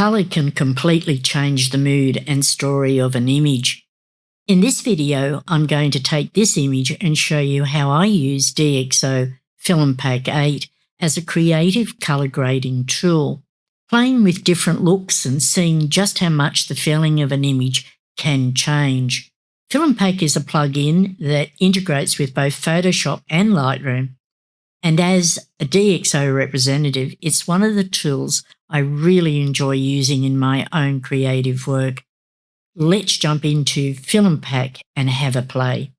Colour can completely change the mood and story of an image. In this video, I'm going to take this image and show you how I use DxO FilmPack 8 as a creative colour grading tool, playing with different looks and seeing just how much the feeling of an image can change. FilmPack is a plugin that integrates with both Photoshop and Lightroom, and as a DxO representative, it's one of the tools I really enjoy using in my own creative work. Let's jump into FilmPack and have a play.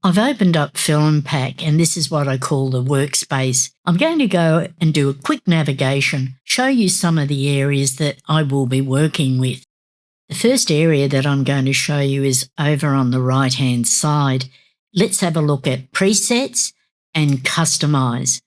I've opened up FilmPack and this is what I call the workspace. I'm going to go and do a quick navigation, show you some of the areas that I will be working with. The first area that I'm going to show you is over on the right-hand side. Let's have a look at presets and customize.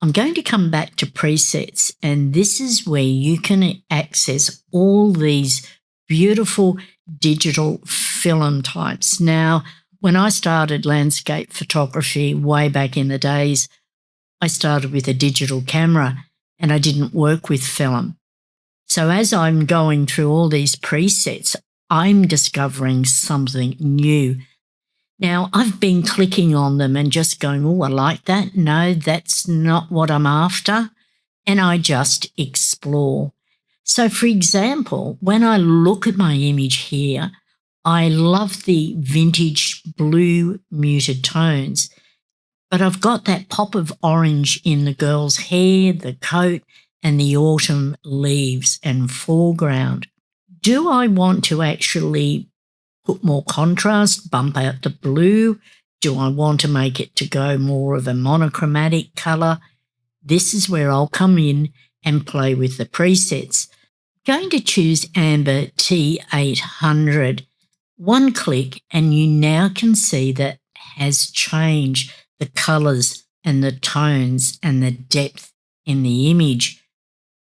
I'm going to come back to presets, and this is where you can access all these beautiful digital film types. Now, when I started landscape photography way back in the days, I started with a digital camera and I didn't work with film. So as I'm going through all these presets, I'm discovering something new. Now, I've been clicking on them and just going, oh, I like that. No, that's not what I'm after. And I just explore. So, for example, when I look at my image here, I love the vintage blue muted tones, but I've got that pop of orange in the girl's hair, the coat, and the autumn leaves and foreground. Do I want to actually put more contrast, bump out the blue? Do I want to make it to go more of a monochromatic colour? This is where I'll come in and play with the presets. I'm going to choose Amber T800. One click and you now can see that has changed the colours and the tones and the depth in the image.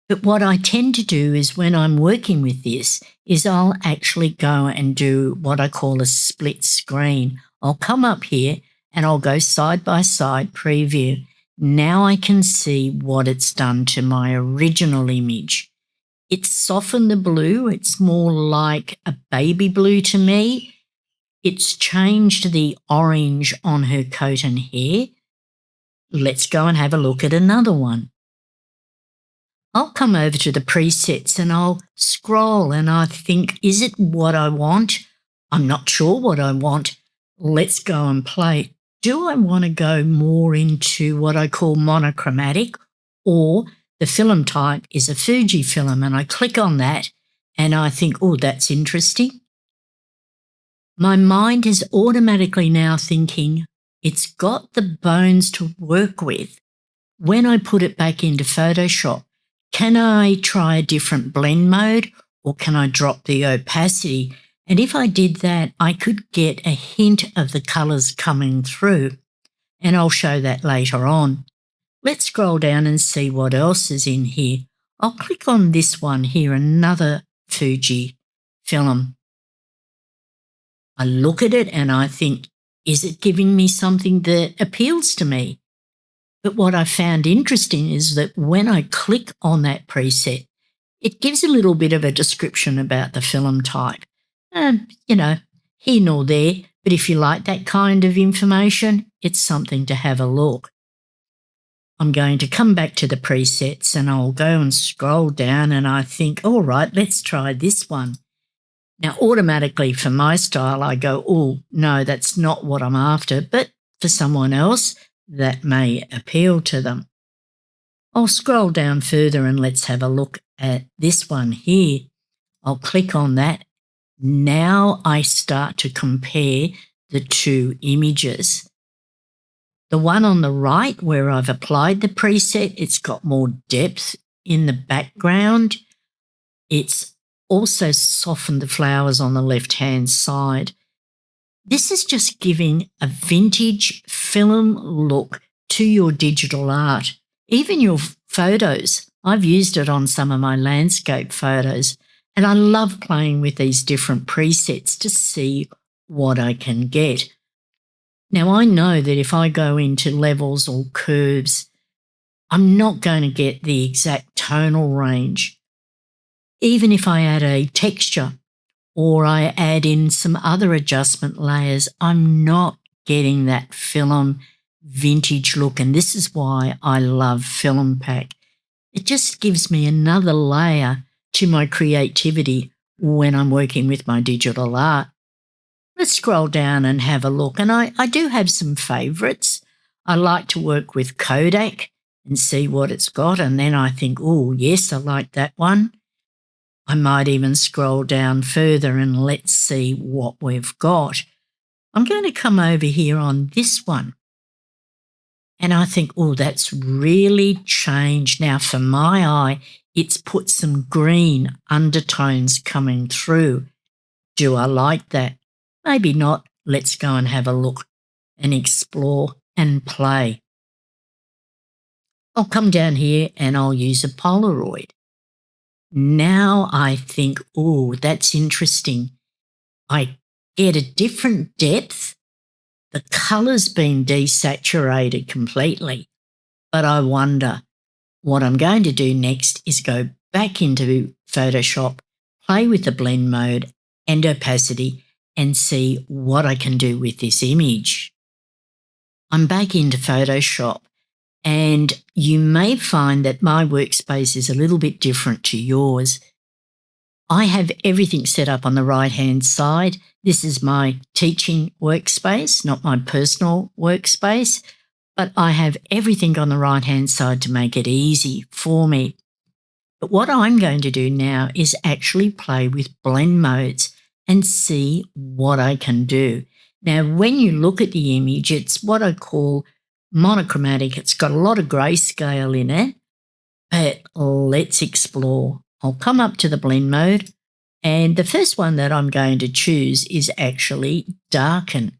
But what I tend to do is when I'm working with this is I'll actually go and do what I call a split screen. I'll come up here and I'll go side by side preview. Now I can see what it's done to my original image. It's softened the blue. It's more like a baby blue to me. It's changed the orange on her coat and hair. Let's go and have a look at another one. I'll come over to the presets and I'll scroll and I think, is it what I want? I'm not sure what I want. Let's go and play. Do I want to go more into what I call monochromatic, or the film type is a Fujifilm, and I click on that and I think, oh, that's interesting. My mind is automatically now thinking it's got the bones to work with. When I put it back into Photoshop, can I try a different blend mode or can I drop the opacity? And if I did that, I could get a hint of the colours coming through, and I'll show that later on. Let's scroll down and see what else is in here. I'll click on this one here, another Fuji film. I look at it and I think, is it giving me something that appeals to me? But what I found interesting is that when I click on that preset, it gives a little bit of a description about the film type. Here nor there, but if you like that kind of information, it's something to have a look. I'm going to come back to the presets and I'll go and scroll down and I think, all right, let's try this one. Now, automatically for my style, I go, oh, no, that's not what I'm after. But for someone else, that may appeal to them. I'll scroll down further and let's have a look at this one here. I'll click on that. Now I start to compare the two images. The one on the right where I've applied the preset, it's got more depth in the background. It's also softened the flowers on the left-hand side. This is just giving a vintage film look to your digital art, even your photos. I've used it on some of my landscape photos, and I love playing with these different presets to see what I can get. Now, I know that if I go into levels or curves, I'm not going to get the exact tonal range. Even if I add a texture or I add in some other adjustment layers, I'm not getting that film vintage look. And this is why I love FilmPack. It just gives me another layer to my creativity when I'm working with my digital art. Let's scroll down and have a look. And I do have some favourites. I like to work with Kodak and see what it's got. And then I think, oh, yes, I like that one. I might even scroll down further and let's see what we've got. I'm going to come over here on this one. And I think, oh, that's really changed. Now, for my eye, it's put some green undertones coming through. Do I like that? Maybe not. Let's go and have a look and explore and play. I'll come down here and I'll use a Polaroid. Now I think, oh, that's interesting. I get a different depth. The colour's been desaturated completely. But I wonder, what I'm going to do next is go back into Photoshop, play with the blend mode and opacity and see what I can do with this image. I'm back into Photoshop and you may find that my workspace is a little bit different to yours. I have everything set up on the right-hand side. This is my teaching workspace, not my personal workspace, but I have everything on the right-hand side to make it easy for me. But what I'm going to do now is actually play with blend modes and see what I can do. Now, when you look at the image, it's what I call monochromatic. It's got a lot of grayscale in it, but let's explore. I'll come up to the blend mode, and the first one that I'm going to choose is actually darken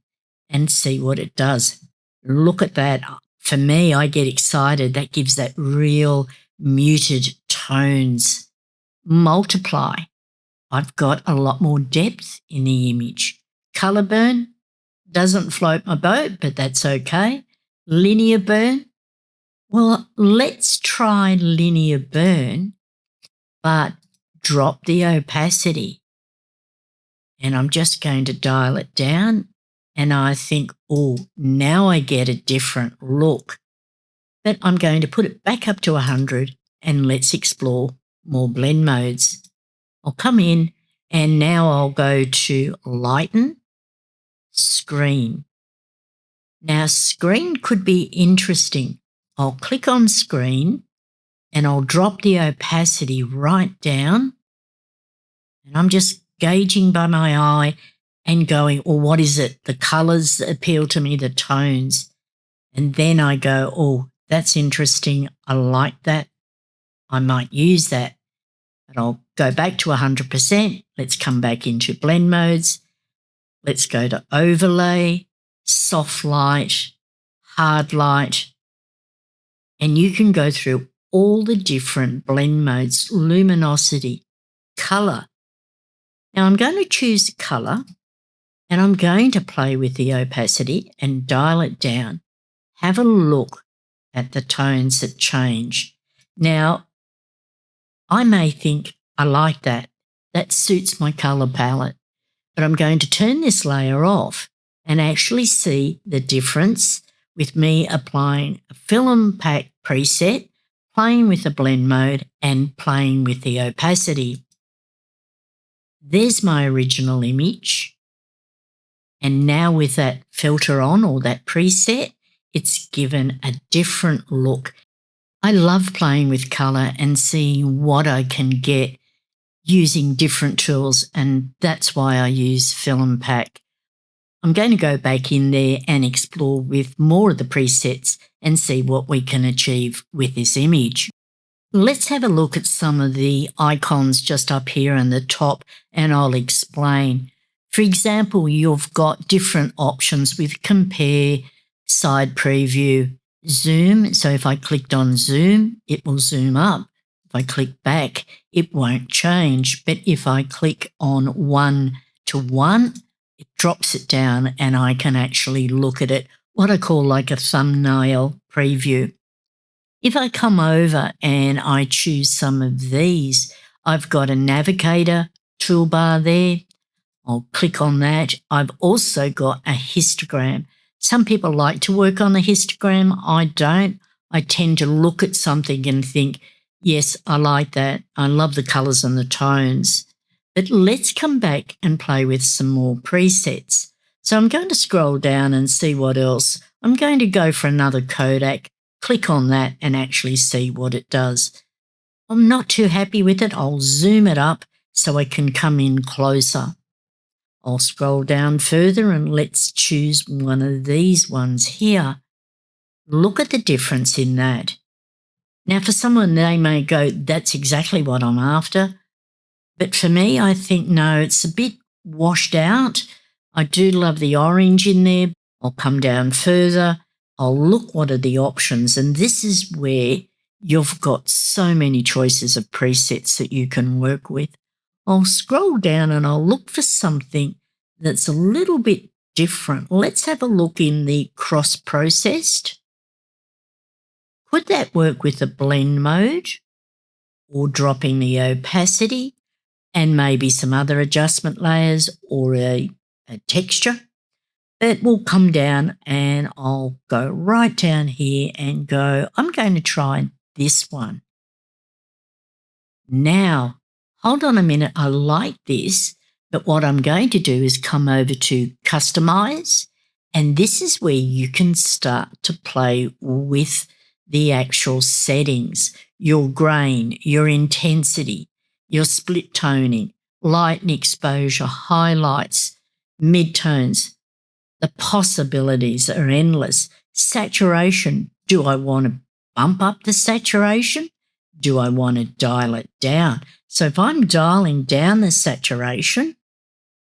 and see what it does. Look at that. For me, I get excited. That gives that real muted tones. Multiply. I've got a lot more depth in the image. Color burn doesn't float my boat, but that's okay. Linear burn. Well, let's try linear burn, but drop the opacity. And I'm just going to dial it down. And I think, oh, now I get a different look. But I'm going to put it back up to 100 and let's explore more blend modes. I'll come in and now I'll go to lighten, screen. Now, screen could be interesting. I'll click on screen and I'll drop the opacity right down. And I'm just gauging by my eye and going, oh, what is it? The colours appeal to me, the tones. And then I go, oh, that's interesting. I like that. I might use that. But I'll go back to 100%. Let's come back into blend modes. Let's go to overlay, soft light, hard light. And you can go through all the different blend modes, luminosity, colour. Now I'm going to choose colour and I'm going to play with the opacity and dial it down. Have a look at the tones that change. Now, I may think I like that. That suits my colour palette. But I'm going to turn this layer off and actually see the difference with me applying a FilmPack preset, playing with the blend mode and playing with the opacity. There's my original image. And now with that filter on or that preset, it's given a different look. I love playing with colour and seeing what I can get using different tools, and that's why I use FilmPack. I'm going to go back in there and explore with more of the presets and see what we can achieve with this image. Let's have a look at some of the icons just up here in the top and I'll explain. For example, you've got different options with compare, side preview, zoom. So if I clicked on zoom, it will zoom up. If I click back, it won't change. But if I click on 1:1, it drops it down and I can actually look at it, what I call like a thumbnail preview. If I come over and I choose some of these, I've got a navigator toolbar there. I'll click on that. I've also got a histogram. Some people like to work on the histogram. I don't. I tend to look at something and think, yes, I like that. I love the colours and the tones. But let's come back and play with some more presets. So I'm going to scroll down and see what else. I'm going to go for another Kodak, click on that and actually see what it does. I'm not too happy with it. I'll zoom it up so I can come in closer. I'll scroll down further and let's choose one of these ones here. Look at the difference in that. Now, for someone, they may go, that's exactly what I'm after. But for me, I think, no, it's a bit washed out. I do love the orange in there. I'll come down further. I'll look what are the options. And this is where you've got so many choices of presets that you can work with. I'll scroll down and I'll look for something that's a little bit different. Let's have a look in the cross-processed. Could that work with the blend mode or dropping the opacity and maybe some other adjustment layers or a texture? But we'll come down and I'll go right down here and go, I'm going to try this one. Now, hold on a minute, I like this, but what I'm going to do is come over to Customize, and this is where you can start to play with the actual settings, your grain, your intensity, your split toning, light and exposure, highlights, midtones. The possibilities are endless. Saturation, do I want to bump up the saturation? Do I want to dial it down? So if I'm dialing down the saturation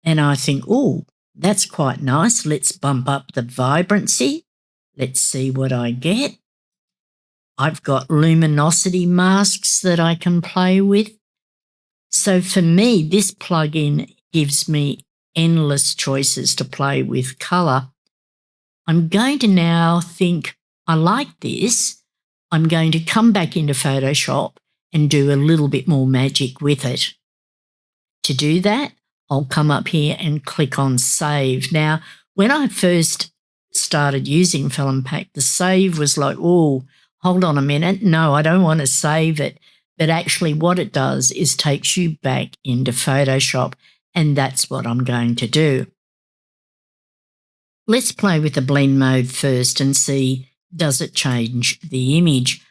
and I think, oh, that's quite nice, let's bump up the vibrancy. Let's see what I get. I've got luminosity masks that I can play with. So for me, this plugin gives me endless choices to play with colour. I'm going to now think, I like this. I'm going to come back into Photoshop and do a little bit more magic with it. To do that, I'll come up here and click on Save. Now, when I first started using FilmPack, the save was like, oh, hold on a minute. No, I don't want to save it. But actually what it does is takes you back into Photoshop, and that's what I'm going to do. Let's play with the blend mode first and see, does it change the image?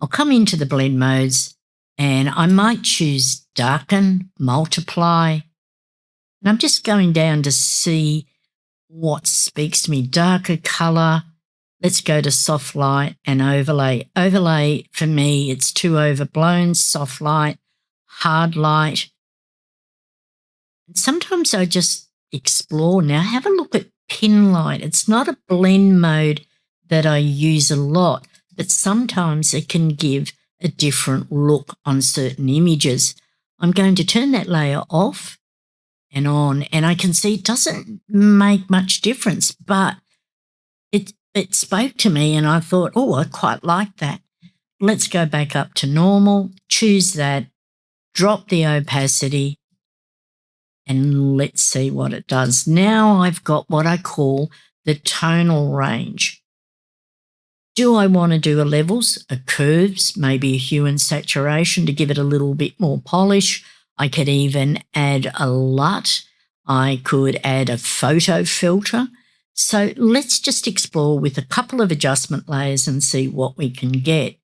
I'll come into the blend modes and I might choose darken, multiply. And I'm just going down to see what speaks to me. Darker colour. Let's go to soft light and overlay. Overlay, for me, it's too overblown. Soft light, hard light. And sometimes I just explore. Now have a look at pin light. It's not a blend mode that I use a lot, but sometimes it can give a different look on certain images. I'm going to turn that layer off and on, and I can see it doesn't make much difference, but it spoke to me and I thought, oh, I quite like that. Let's go back up to normal, choose that, drop the opacity, and let's see what it does. Now I've got what I call the tonal range. Do I want to do a levels, a curves, maybe a hue and saturation to give it a little bit more polish? I could even add a LUT. I could add a photo filter. So let's just explore with a couple of adjustment layers and see what we can get.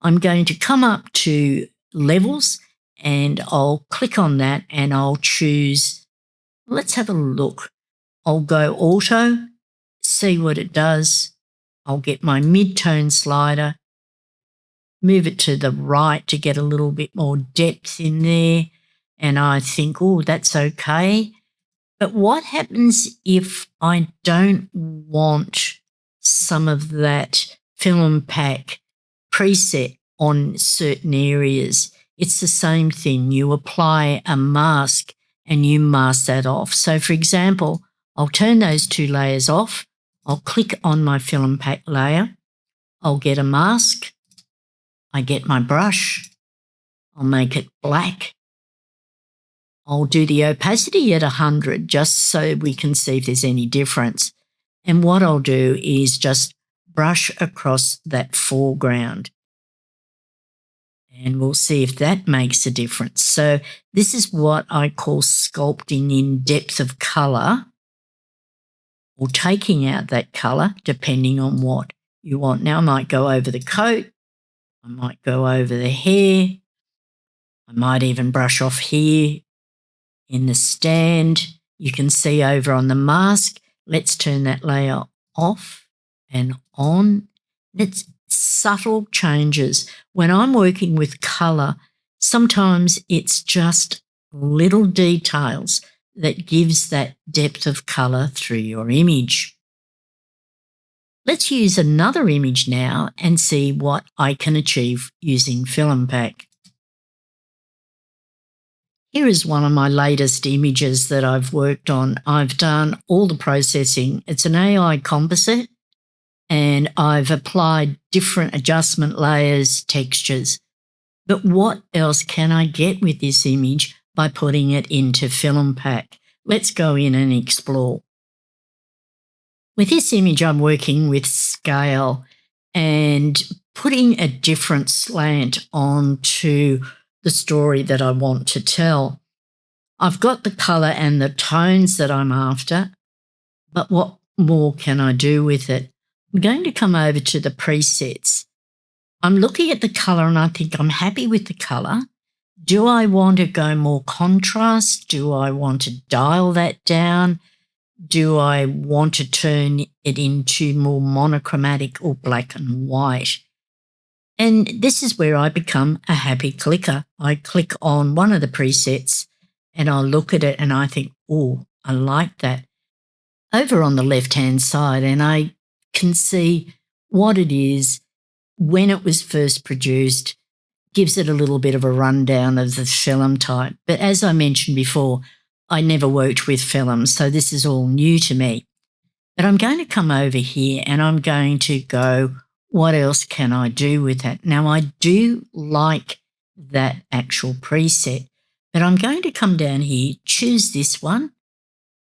I'm going to come up to levels and I'll click on that and I'll choose, let's have a look. I'll go auto, see what it does. I'll get my mid-tone slider, move it to the right to get a little bit more depth in there. And I think, oh, that's okay. But what happens if I don't want some of that FilmPack preset on certain areas? It's the same thing. You apply a mask and you mask that off. So, for example, I'll turn those two layers off. I'll click on my FilmPack layer. I'll get a mask. I get my brush. I'll make it black. I'll do the opacity at 100 just so we can see if there's any difference. And what I'll do is just brush across that foreground. And we'll see if that makes a difference. So this is what I call sculpting in depth of colour, or taking out that colour depending on what you want. Now I might go over the coat, I might go over the hair, I might even brush off here in the stand. You can see over on the mask. Let's turn that layer off and on. It's subtle changes. When I'm working with colour, sometimes it's just little details that gives that depth of colour through your image. Let's use another image now and see what I can achieve using FilmPack. Here is one of my latest images that I've worked on. I've done all the processing. It's an AI composite, and I've applied different adjustment layers, textures. But what else can I get with this image by putting it into FilmPack? Let's go in and explore. With this image, I'm working with scale and putting a different slant onto the story that I want to tell. I've got the colour and the tones that I'm after, but what more can I do with it? I'm going to come over to the presets. I'm looking at the colour and I think I'm happy with the colour. Do I want to go more contrast? Do I want to dial that down? Do I want to turn it into more monochromatic or black and white? And this is where I become a happy clicker. I click on one of the presets and I look at it and I think, oh, I like that. Over on the left-hand side, and I can see what it is, when it was first produced, gives it a little bit of a rundown of the film type. But as I mentioned before, I never worked with films, so this is all new to me. But I'm going to come over here and I'm going to go, what else can I do with that? Now, I do like that actual preset, but I'm going to come down here, choose this one.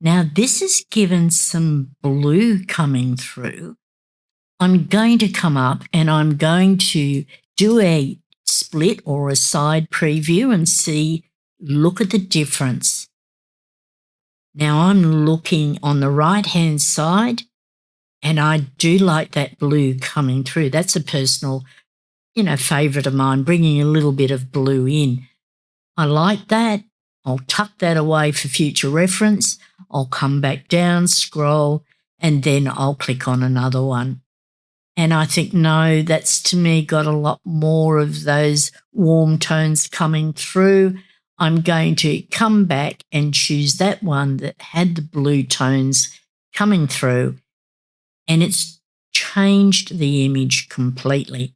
Now, this is given some blue coming through. I'm going to come up and I'm going to do a split or a side preview and see, look at the difference. Now, I'm looking on the right-hand side, and I do like that blue coming through. That's a personal, favourite of mine, bringing a little bit of blue in. I like that. I'll tuck that away for future reference. I'll come back down, scroll, and then I'll click on another one. And I think, no, that's to me got a lot more of those warm tones coming through. I'm going to come back and choose that one that had the blue tones coming through, and it's changed the image completely.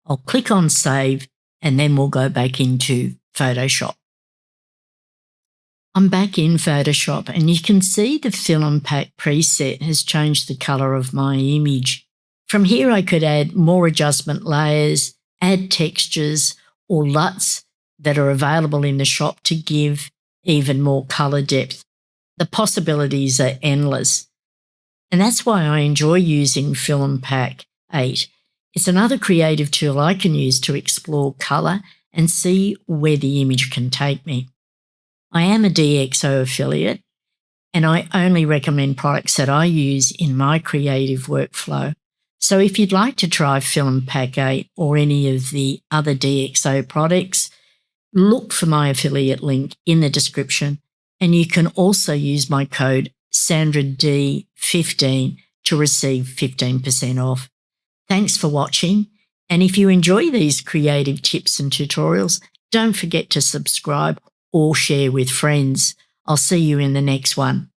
I'll click on Save, and then we'll go back into Photoshop. I'm back in Photoshop, and you can see the FilmPack preset has changed the colour of my image. From here, I could add more adjustment layers, add textures or LUTs that are available in the shop to give even more colour depth. The possibilities are endless. And that's why I enjoy using FilmPack 8. It's another creative tool I can use to explore colour and see where the image can take me. I am a DxO affiliate, and I only recommend products that I use in my creative workflow. So if you'd like to try FilmPack 8 or any of the other DxO products, look for my affiliate link in the description, and you can also use my code SandraD15 to receive 15% off. Thanks for watching, and if you enjoy these creative tips and tutorials, don't forget to subscribe or share with friends. I'll see you in the next one.